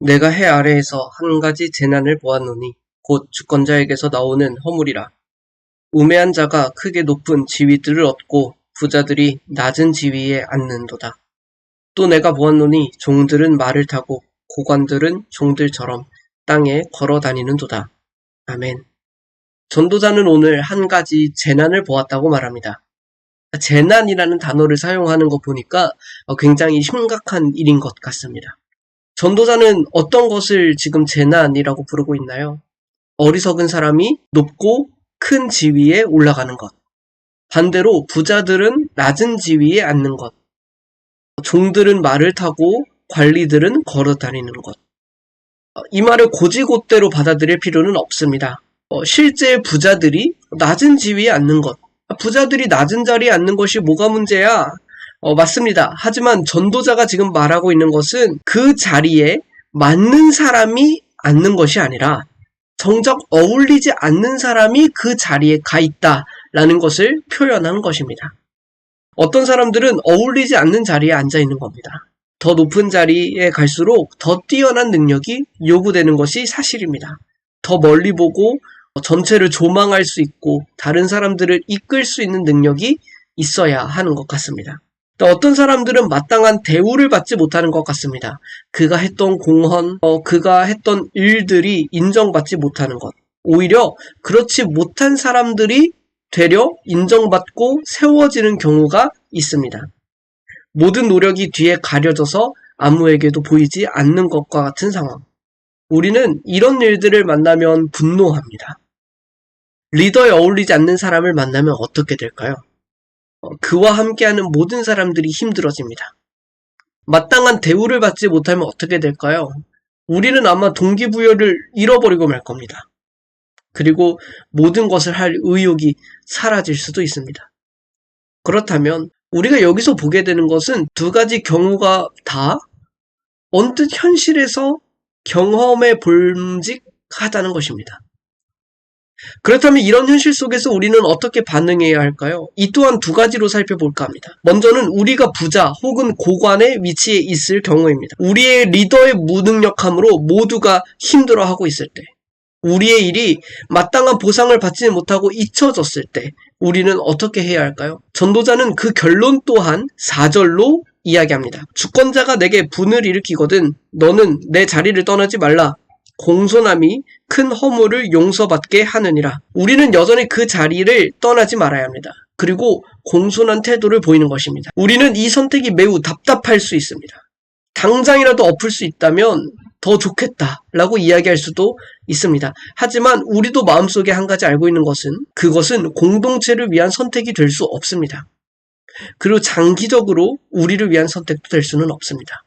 내가 해 아래에서 한 가지 재난을 보았노니 곧 주권자에게서 나오는 허물이라. 우매한 자가 크게 높은 지위들을 얻고 부자들이 낮은 지위에 앉는도다. 또 내가 보았노니 종들은 말을 타고 고관들은 종들처럼 땅에 걸어 다니는도다. 아멘. 전도자는 오늘 한 가지 재난을 보았다고 말합니다. 재난이라는 단어를 사용하는 거 보니까 굉장히 심각한 일인 것 같습니다. 전도자는 어떤 것을 지금 재난이라고 부르고 있나요? 어리석은 사람이 높고 큰 지위에 올라가는 것. 반대로 부자들은 낮은 지위에 앉는 것. 종들은 말을 타고 관리들은 걸어 다니는 것. 이 말을 고지고대로 받아들일 필요는 없습니다. 실제 부자들이 낮은 지위에 앉는 것. 부자들이 낮은 자리에 앉는 것이 뭐가 문제야? 맞습니다. 하지만 전도자가 지금 말하고 있는 것은 그 자리에 맞는 사람이 앉는 것이 아니라 정작 어울리지 않는 사람이 그 자리에 가 있다라는 것을 표현한 것입니다. 어떤 사람들은 어울리지 않는 자리에 앉아 있는 겁니다. 더 높은 자리에 갈수록 더 뛰어난 능력이 요구되는 것이 사실입니다. 더 멀리 보고 전체를 조망할 수 있고 다른 사람들을 이끌 수 있는 능력이 있어야 하는 것 같습니다. 어떤 사람들은 마땅한 대우를 받지 못하는 것 같습니다. 그가 했던 공헌, 그가 했던 일들이 인정받지 못하는 것. 오히려 그렇지 못한 사람들이 되려 인정받고 세워지는 경우가 있습니다. 모든 노력이 뒤에 가려져서 아무에게도 보이지 않는 것과 같은 상황. 우리는 이런 일들을 만나면 분노합니다. 리더에 어울리지 않는 사람을 만나면 어떻게 될까요? 그와 함께하는 모든 사람들이 힘들어집니다. 마땅한 대우를 받지 못하면 어떻게 될까요? 우리는 아마 동기부여를 잃어버리고 말 겁니다. 그리고 모든 것을 할 의욕이 사라질 수도 있습니다. 그렇다면 우리가 여기서 보게 되는 것은 두 가지 경우가 다 언뜻 현실에서 경험에 볼직하다는 것입니다. 그렇다면 이런 현실 속에서 우리는 어떻게 반응해야 할까요? 이 또한 두 가지로 살펴볼까 합니다. 먼저는 우리가 부자 혹은 고관의 위치에 있을 경우입니다. 우리의 리더의 무능력함으로 모두가 힘들어하고 있을 때, 우리의 일이 마땅한 보상을 받지 못하고 잊혀졌을 때 우리는 어떻게 해야 할까요? 전도자는 그 결론 또한 4절로 이야기합니다. 주권자가 내게 분을 일으키거든 너는 내 자리를 떠나지 말라. 공손함이 큰 허물을 용서받게 하느니라. 우리는 여전히 그 자리를 떠나지 말아야 합니다. 그리고 공손한 태도를 보이는 것입니다. 우리는 이 선택이 매우 답답할 수 있습니다. 당장이라도 엎을 수 있다면 더 좋겠다라고 이야기할 수도 있습니다. 하지만 우리도 마음속에 한 가지 알고 있는 것은 그것은 공동체를 위한 선택이 될 수 없습니다. 그리고 장기적으로 우리를 위한 선택도 될 수는 없습니다.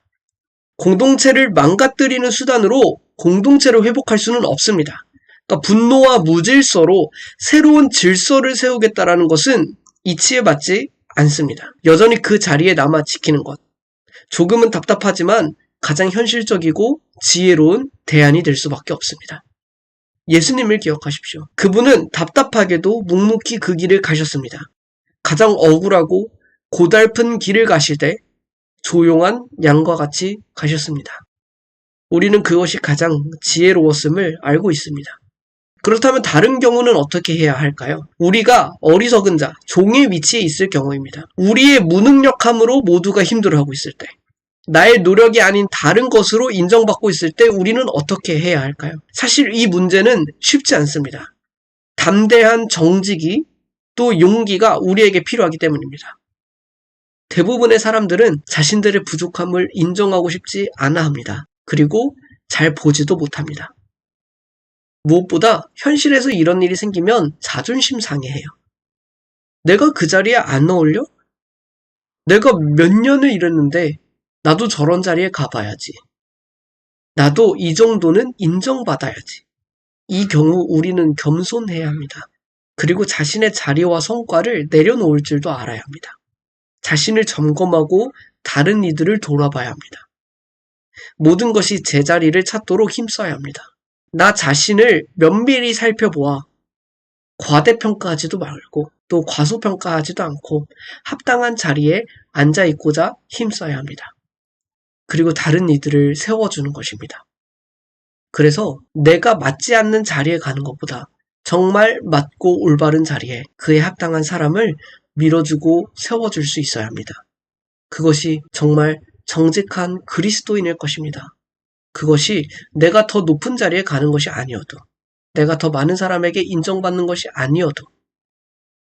공동체를 망가뜨리는 수단으로 공동체를 회복할 수는 없습니다. 그러니까 분노와 무질서로 새로운 질서를 세우겠다라는 것은 이치에 맞지 않습니다. 여전히 그 자리에 남아 지키는 것. 조금은 답답하지만 가장 현실적이고 지혜로운 대안이 될 수밖에 없습니다. 예수님을 기억하십시오. 그분은 답답하게도 묵묵히 그 길을 가셨습니다. 가장 억울하고 고달픈 길을 가실 때 조용한 양과 같이 가셨습니다. 우리는 그것이 가장 지혜로웠음을 알고 있습니다. 그렇다면 다른 경우는 어떻게 해야 할까요? 우리가 어리석은 자, 종의 위치에 있을 경우입니다. 우리의 무능력함으로 모두가 힘들어하고 있을 때, 나의 노력이 아닌 다른 것으로 인정받고 있을 때 우리는 어떻게 해야 할까요? 사실 이 문제는 쉽지 않습니다. 담대한 정직이 또 용기가 우리에게 필요하기 때문입니다. 대부분의 사람들은 자신들의 부족함을 인정하고 싶지 않아 합니다. 그리고 잘 보지도 못합니다. 무엇보다 현실에서 이런 일이 생기면 자존심 상해해요. 내가 그 자리에 안 어울려? 내가 몇 년을 일했는데 나도 저런 자리에 가봐야지. 나도 이 정도는 인정받아야지. 이 경우 우리는 겸손해야 합니다. 그리고 자신의 자리와 성과를 내려놓을 줄도 알아야 합니다. 자신을 점검하고 다른 이들을 돌아봐야 합니다. 모든 것이 제자리를 찾도록 힘써야 합니다. 나 자신을 면밀히 살펴보아 과대평가하지도 말고 또 과소평가하지도 않고 합당한 자리에 앉아있고자 힘써야 합니다. 그리고 다른 이들을 세워주는 것입니다. 그래서 내가 맞지 않는 자리에 가는 것보다 정말 맞고 올바른 자리에 그에 합당한 사람을 밀어주고 세워줄 수 있어야 합니다. 그것이 정말 정직한 그리스도인일 것입니다. 그것이 내가 더 높은 자리에 가는 것이 아니어도, 내가 더 많은 사람에게 인정받는 것이 아니어도,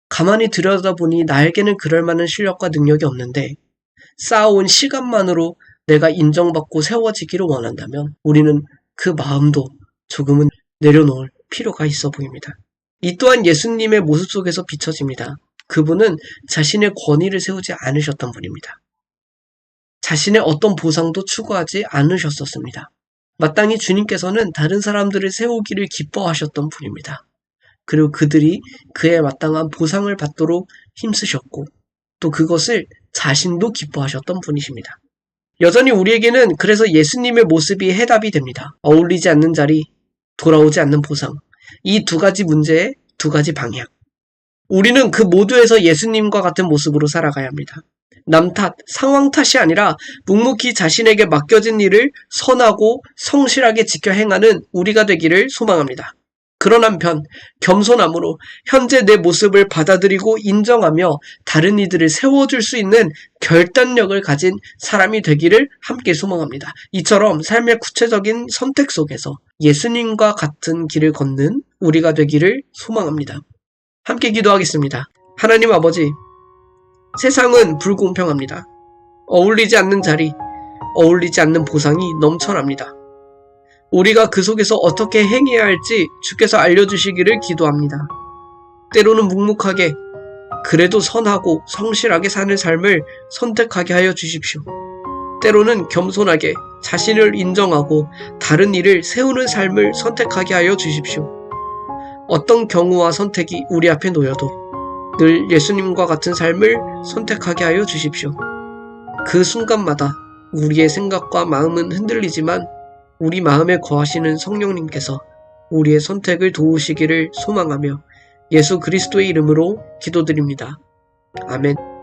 가만히 들여다보니 나에게는 그럴 만한 실력과 능력이 없는데 쌓아온 시간만으로 내가 인정받고 세워지기를 원한다면 우리는 그 마음도 조금은 내려놓을 필요가 있어 보입니다. 이 또한 예수님의 모습 속에서 비춰집니다. 그분은 자신의 권위를 세우지 않으셨던 분입니다. 자신의 어떤 보상도 추구하지 않으셨었습니다. 마땅히 주님께서는 다른 사람들을 세우기를 기뻐하셨던 분입니다. 그리고 그들이 그에 마땅한 보상을 받도록 힘쓰셨고 또 그것을 자신도 기뻐하셨던 분이십니다. 여전히 우리에게는 그래서 예수님의 모습이 해답이 됩니다. 어울리지 않는 자리, 돌아오지 않는 보상. 이 두 가지 문제의 두 가지 방향. 우리는 그 모두에서 예수님과 같은 모습으로 살아가야 합니다. 남 탓, 상황 탓이 아니라 묵묵히 자신에게 맡겨진 일을 선하고 성실하게 지켜 행하는 우리가 되기를 소망합니다. 그런 한편 겸손함으로 현재 내 모습을 받아들이고 인정하며 다른 이들을 세워줄 수 있는 결단력을 가진 사람이 되기를 함께 소망합니다. 이처럼 삶의 구체적인 선택 속에서 예수님과 같은 길을 걷는 우리가 되기를 소망합니다. 함께 기도하겠습니다. 하나님 아버지, 세상은 불공평합니다. 어울리지 않는 자리, 어울리지 않는 보상이 넘쳐납니다. 우리가 그 속에서 어떻게 행해야 할지 주께서 알려주시기를 기도합니다. 때로는 묵묵하게 그래도 선하고 성실하게 사는 삶을 선택하게 하여 주십시오. 때로는 겸손하게 자신을 인정하고 다른 이를 세우는 삶을 선택하게 하여 주십시오. 어떤 경우와 선택이 우리 앞에 놓여도 늘 예수님과 같은 삶을 선택하게 하여 주십시오. 그 순간마다 우리의 생각과 마음은 흔들리지만 우리 마음에 거하시는 성령님께서 우리의 선택을 도우시기를 소망하며 예수 그리스도의 이름으로 기도드립니다. 아멘.